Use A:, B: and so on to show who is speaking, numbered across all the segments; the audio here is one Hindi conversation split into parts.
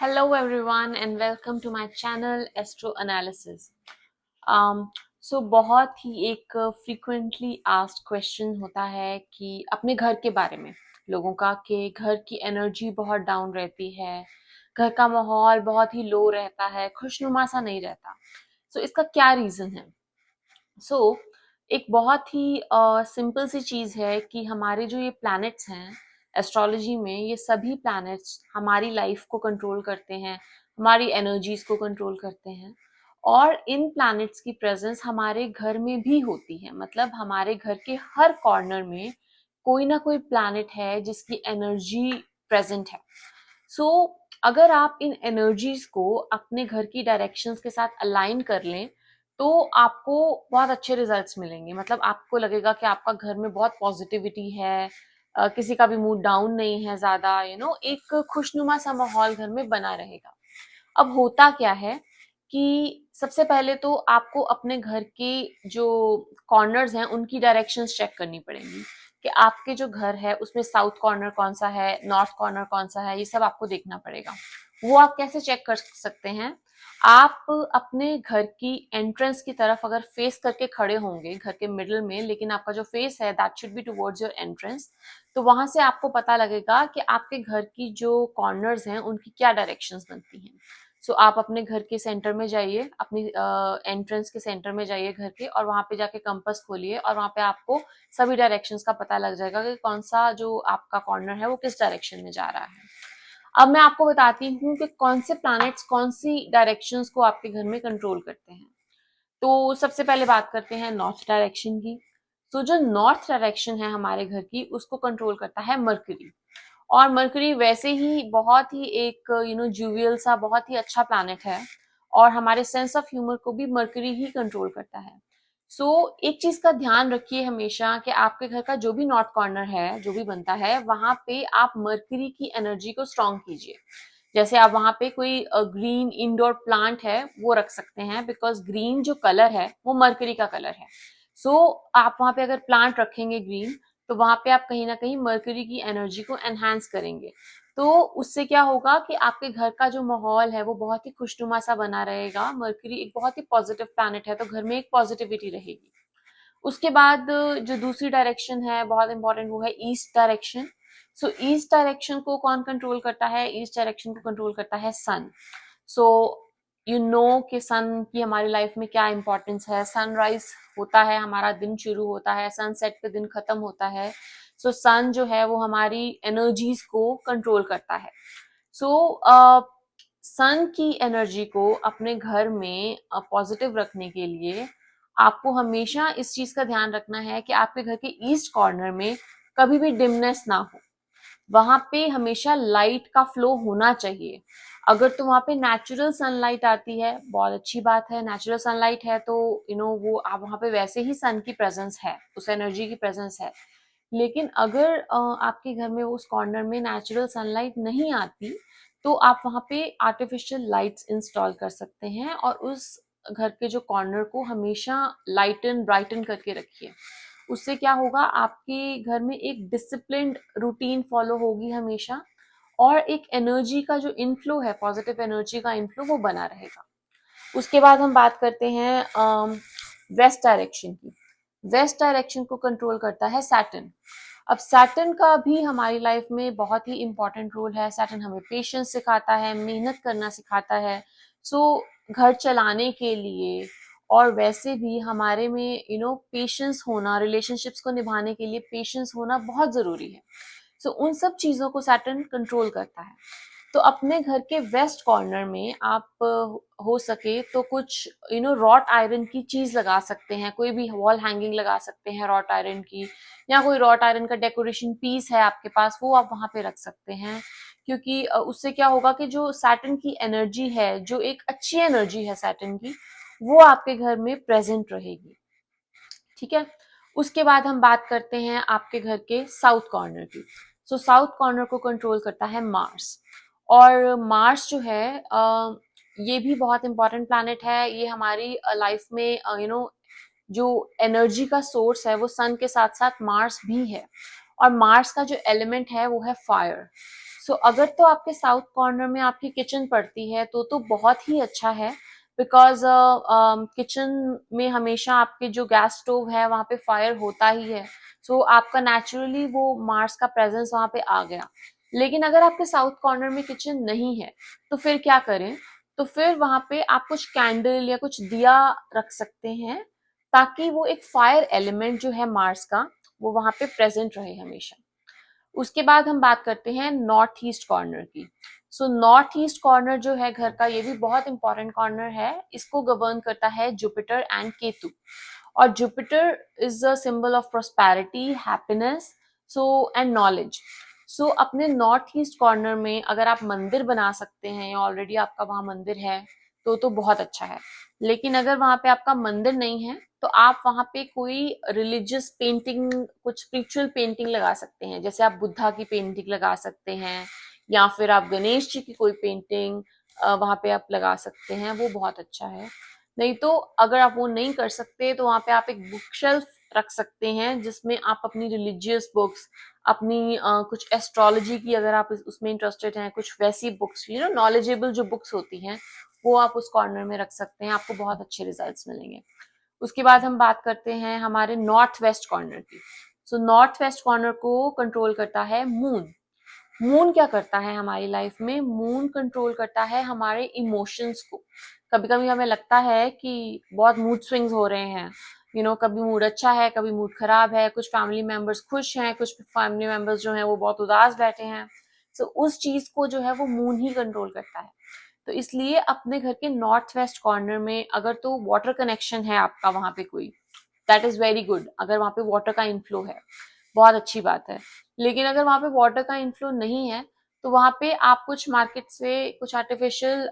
A: Hello everyone and welcome to my channel Astro Analysis. बहुत ही एक frequently asked question होता है कि अपने घर के बारे में लोगों का कि घर की एनर्जी बहुत डाउन रहती है, घर का माहौल बहुत ही लो रहता है, खुशनुमा सा नहीं रहता। इसका क्या रीजन है? सो एक बहुत ही सिंपल सी चीज है कि हमारे जो ये प्लैनेट्स हैं एस्ट्रोलॉजी में, ये सभी प्लैनेट्स हमारी लाइफ को कंट्रोल करते हैं, हमारी एनर्जीज को कंट्रोल करते हैं। और इन प्लैनेट्स की प्रेजेंस हमारे घर में भी होती है, मतलब हमारे घर के हर कॉर्नर में कोई ना कोई प्लैनेट है जिसकी एनर्जी प्रेजेंट है। अगर आप इन एनर्जीज को अपने घर की डायरेक्शंस के साथ अलाइन कर लें तो आपको बहुत अच्छे रिजल्ट्स मिलेंगे। मतलब आपको लगेगा कि आपका घर में बहुत पॉजिटिविटी है, किसी का भी मूड डाउन नहीं है ज्यादा, एक खुशनुमा सा माहौल घर में बना रहेगा। अब होता क्या है कि सबसे पहले तो आपको अपने घर के जो कॉर्नर्स हैं उनकी डायरेक्शंस चेक करनी पड़ेंगी कि आपके जो घर है उसमें साउथ कॉर्नर कौन सा है, नॉर्थ कॉर्नर कौन सा है, ये सब आपको देखना पड़ेगा। वो आप कैसे चेक कर सकते हैं? आप अपने घर की एंट्रेंस की तरफ अगर फेस करके खड़े होंगे घर के मिडिल में, लेकिन आपका जो फेस है that should be towards your entrance, तो वहां से आपको पता लगेगा कि आपके घर की जो कॉर्नर्स हैं उनकी क्या डायरेक्शंस बनती हैं। आप अपने घर के सेंटर में जाइए, अपनी एंट्रेंस के सेंटर में जाइए घर के, और वहां पे जाके कंपास खोलिए और वहां पे आपको सभी डायरेक्शंस का पता लग जाएगा कि कौन सा जो आपका कॉर्नर है वो किस डायरेक्शन में जा रहा है। अब मैं आपको बताती हूँ कि कौन से प्लैनेट्स कौन सी डायरेक्शंस को आपके घर में कंट्रोल करते हैं। तो सबसे पहले बात करते हैं नॉर्थ डायरेक्शन की। जो नॉर्थ डायरेक्शन है हमारे घर की, उसको कंट्रोल करता है मरकरी। और मरकरी वैसे ही बहुत ही एक जुवियल सा बहुत ही अच्छा प्लैनेट है, और हमारे सेंस ऑफ ह्यूमर को भी मरकरी ही कंट्रोल करता है। एक चीज का ध्यान रखिए हमेशा कि आपके घर का जो भी नॉर्थ कॉर्नर है जो भी बनता है, वहां पे आप मरकरी की एनर्जी को स्ट्रॉन्ग कीजिए। जैसे आप वहां पे कोई ग्रीन इंडोर प्लांट है वो रख सकते हैं, बिकॉज ग्रीन जो कलर है वो मरकरी का कलर है। आप वहां पे अगर प्लांट रखेंगे ग्रीन, तो वहां पे आप कहीं ना कहीं मरकरी की एनर्जी को एनहांस करेंगे। तो उससे क्या होगा कि आपके घर का जो माहौल है वो बहुत ही खुशनुमा सा बना रहेगा। मरकरी एक बहुत ही पॉजिटिव प्लैनेट है, तो घर में एक पॉजिटिविटी रहेगी। उसके बाद जो दूसरी डायरेक्शन है बहुत इंपॉर्टेंट, वो है ईस्ट डायरेक्शन। ईस्ट डायरेक्शन को कौन कंट्रोल करता है? ईस्ट डायरेक्शन को कंट्रोल करता है सन। सो कि सन की हमारी लाइफ में क्या इंपॉर्टेंस है। सनराइज होता है, हमारा दिन शुरू होता है, सनसेट पे दिन खत्म होता है। सन जो है वो हमारी एनर्जीज को कंट्रोल करता है। सो सन की एनर्जी को अपने घर में पॉजिटिव रखने के लिए आपको हमेशा इस चीज का ध्यान रखना है कि आपके घर के ईस्ट कॉर्नर में कभी भी डिमनेस ना हो। वहां पे हमेशा लाइट का फ्लो होना चाहिए। अगर तो वहां पे नेचुरल सनलाइट आती है, बहुत अच्छी बात है। नेचुरल सनलाइट है तो वो आप वहां पे वैसे ही सन की प्रेजेंस है, उस एनर्जी की प्रेजेंस है। लेकिन अगर आपके घर में उस कॉर्नर में नेचुरल सनलाइट नहीं आती, तो आप वहां पे आर्टिफिशियल लाइट्स इंस्टॉल कर सकते हैं, और उस घर के जो कॉर्नर को हमेशा लाइटन ब्राइटन करके रखिए। उससे क्या होगा, आपके घर में एक डिसिप्लिन्ड रूटीन फॉलो होगी हमेशा, और एक एनर्जी का जो इनफ्लो है, पॉजिटिव एनर्जी का इनफ्लो, वो बना रहेगा। उसके बाद हम बात करते हैं वेस्ट डायरेक्शन की। वेस्ट डायरेक्शन को कंट्रोल करता है सैटर्न। अब सैटर्न का भी हमारी लाइफ में बहुत ही इंपॉर्टेंट रोल है। सैटर्न हमें पेशेंस सिखाता है, मेहनत करना सिखाता है। सो घर चलाने के लिए और वैसे भी हमारे में पेशेंस होना, रिलेशनशिप्स को निभाने के लिए पेशेंस होना बहुत जरूरी है। उन सब चीजों को सैटर्न कंट्रोल करता है। तो अपने घर के वेस्ट कॉर्नर में आप हो सके तो कुछ रॉट आयरन की चीज लगा सकते हैं। कोई भी वॉल हैंगिंग लगा सकते हैं रॉट आयरन की, या कोई रॉट आयरन का डेकोरेशन पीस है आपके पास, वो आप वहां पे रख सकते हैं। क्योंकि उससे क्या होगा कि जो सैटर्न की एनर्जी है, जो एक अच्छी एनर्जी है सैटर्न की, वो आपके घर में प्रेजेंट रहेगी। ठीक है। उसके बाद हम बात करते हैं आपके घर के साउथ कॉर्नर की। साउथ कॉर्नर को कंट्रोल करता है मार्स। और मार्स जो है ये भी बहुत इंपॉर्टेंट प्लैनेट है। ये हमारी लाइफ में जो एनर्जी का सोर्स है वो सन के साथ साथ मार्स भी है। और मार्स का जो एलिमेंट है वो है फायर। सो अगर तो आपके साउथ कॉर्नर में आपकी किचन पड़ती है तो बहुत ही अच्छा है, बिकॉज किचन में हमेशा आपके जो गैस स्टोव है वहाँ पे फायर होता ही है। सो आपका नेचुरली वो मार्स का प्रेजेंस वहाँ पे आ गया। लेकिन अगर आपके साउथ कॉर्नर में किचन नहीं है तो फिर क्या करें? तो फिर वहां पे आप कुछ कैंडल या कुछ दिया रख सकते हैं, ताकि वो एक फायर एलिमेंट जो है मार्स का, वो वहां पे प्रेजेंट रहे हमेशा। उसके बाद हम बात करते हैं नॉर्थ ईस्ट कॉर्नर की। सो नॉर्थ ईस्ट कॉर्नर जो है घर का, ये भी बहुत इंपॉर्टेंट कॉर्नर है। इसको गवर्न करता है जुपिटर एंड केतु। और Jupiter is a symbol of prosperity, happiness, so and knowledge. So अपने नॉर्थ ईस्ट कॉर्नर में अगर आप मंदिर बना सकते हैं या ऑलरेडी आपका वहां मंदिर है तो बहुत अच्छा है। लेकिन अगर वहां पे आपका मंदिर नहीं है तो आप वहां पे कोई रिलीजियस पेंटिंग, कुछ स्पिरिचुअल पेंटिंग लगा सकते हैं। जैसे आप बुद्धा की पेंटिंग लगा सकते हैं, या फिर आप गणेश जी की कोई पेंटिंग वहां पे आप लगा सकते हैं, वो बहुत अच्छा है। नहीं तो अगर आप वो नहीं कर सकते तो वहां पे आप एक बुक शेल्फ रख सकते हैं, जिसमें आप अपनी रिलीजियस बुक्स, अपनी कुछ एस्ट्रोलॉजी की, अगर आप उसमें इंटरेस्टेड हैं, कुछ वैसी बुक्स, नॉलेजेबल जो बुक्स होती हैं, वो आप उस कॉर्नर में रख सकते हैं। आपको बहुत अच्छे रिजल्ट्स मिलेंगे। उसके बाद हम बात करते हैं हमारे नॉर्थ वेस्ट कॉर्नर की। सो नॉर्थ वेस्ट कॉर्नर को कंट्रोल करता है मून। मून क्या करता है हमारी लाइफ में? मून कंट्रोल करता है हमारे इमोशंस को। कभी कभी हमें लगता है कि बहुत मूड स्विंग्स हो रहे हैं, कभी मूड अच्छा है, कभी मूड खराब है, कुछ फैमिली मेंबर्स खुश हैं, कुछ फैमिली मेंबर्स जो हैं वो बहुत उदास बैठे हैं। सो उस चीज को जो है वो मून ही कंट्रोल करता है। तो इसलिए अपने घर के नॉर्थ वेस्ट कॉर्नर में अगर तो वाटर कनेक्शन है आपका वहां पे कोई, दैट इज वेरी गुड। अगर वहां पे वाटर का इनफ्लो है, बहुत अच्छी बात है। लेकिन अगर वहां पे वाटर का इनफ्लो नहीं है तो वहां पे आप कुछ मार्केट से कुछ आर्टिफिशियल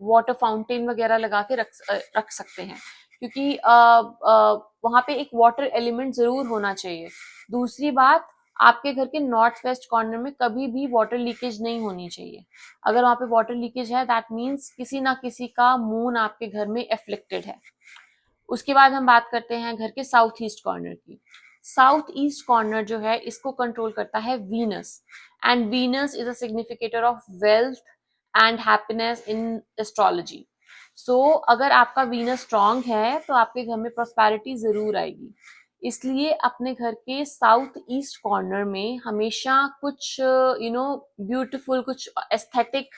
A: वाटर फाउंटेन वगैरह लगा के रख सकते हैं, क्योंकि वहां पे एक वाटर एलिमेंट जरूर होना चाहिए। दूसरी बात, आपके घर के नॉर्थ वेस्ट कॉर्नर में कभी भी वाटर लीकेज नहीं होनी चाहिए। अगर वहां पे वाटर लीकेज है, दैट मीन्स किसी ना किसी का मून आपके घर में एफ्लिक्टेड है। उसके बाद हम बात करते हैं घर के साउथ ईस्ट कॉर्नर की। साउथ ईस्ट कॉर्नर जो है इसको कंट्रोल करता है Venus, and Venus is a significator of wealth and happiness in astrology. So अगर आपका वीनस स्ट्रांग है तो आपके घर में प्रॉस्पेरिटी जरूर आएगी। इसलिए अपने घर के साउथ ईस्ट कॉर्नर में हमेशा कुछ ब्यूटीफुल, कुछ एस्थेटिक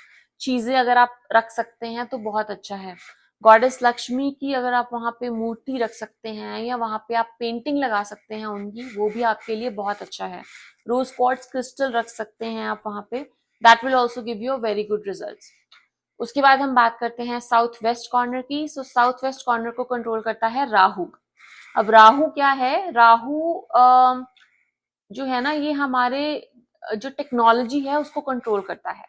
A: चीजें अगर आप रख सकते हैं तो बहुत अच्छा है। गॉडेस लक्ष्मी की अगर आप वहां पे मूर्ति रख सकते हैं, या वहां पे आप पेंटिंग लगा सकते हैं उनकी, वो भी आपके लिए बहुत अच्छा है। रोज क्वार्ट्ज क्रिस्टल रख सकते हैं आप वहां पे, that will also give you a very good results. उसके बाद हम बात करते हैं साउथ वेस्ट कॉर्नर की। सो साउथ वेस्ट कॉर्नर को कंट्रोल करता है राहु। अब राहु क्या है? राहु जो है ना, ये हमारे जो टेक्नोलॉजी है उसको कंट्रोल करता है।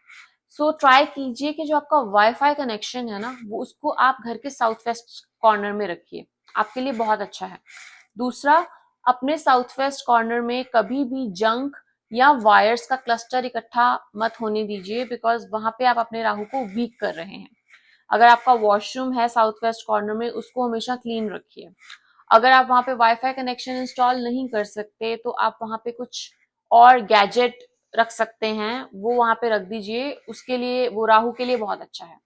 A: सो ट्राई कीजिए कि जो आपका वाईफाई कनेक्शन है ना, वो उसको आप घर के साउथ वेस्ट कॉर्नर में रखिए, आपके लिए बहुत अच्छा है। दूसरा, अपने साउथ वेस्ट कॉर्नर में कभी भी जंक या वायर्स का क्लस्टर इकट्ठा मत होने दीजिए, बिकॉज वहां पे आप अपने राहु को वीक कर रहे हैं। अगर आपका वॉशरूम है साउथ वेस्ट कॉर्नर में, उसको हमेशा क्लीन रखिए। अगर आप वहां पे वाईफाई कनेक्शन इंस्टॉल नहीं कर सकते तो आप वहां पे कुछ और गैजेट रख सकते हैं, वो वहां पे रख दीजिए। उसके लिए, वो राहु के लिए बहुत अच्छा है।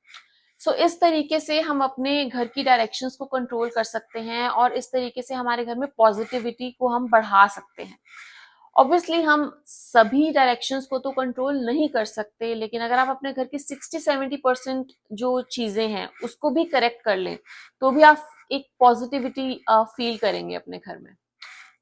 A: सो इस तरीके से हम अपने घर की डायरेक्शंस को कंट्रोल कर सकते हैं, और इस तरीके से हमारे घर में पॉजिटिविटी को हम बढ़ा सकते हैं। ऑब्वियसली हम सभी डायरेक्शंस को तो कंट्रोल नहीं कर सकते, लेकिन अगर आप अपने घर की 60-70% जो चीजें हैं उसको भी करेक्ट कर लें तो भी आप एक पॉजिटिविटी फील करेंगे अपने घर में।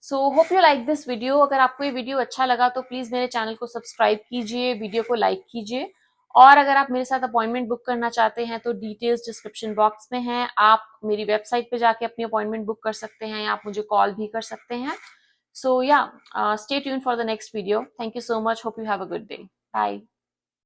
A: So hope you like this video. अगर आपको ये वीडियो अच्छा लगा तो प्लीज मेरे चैनल को सब्सक्राइब कीजिए, वीडियो को लाइक कीजिए, और अगर आप मेरे साथ अपॉइंटमेंट बुक करना चाहते हैं तो डिटेल्स डिस्क्रिप्शन बॉक्स में है। आप मेरी वेबसाइट पे जाके अपनी अपॉइंटमेंट बुक कर सकते हैं, या आप मुझे कॉल भी कर सकते हैं। So yeah, stay tuned for the next video. Thank you so much. Hope you have a good day. Bye.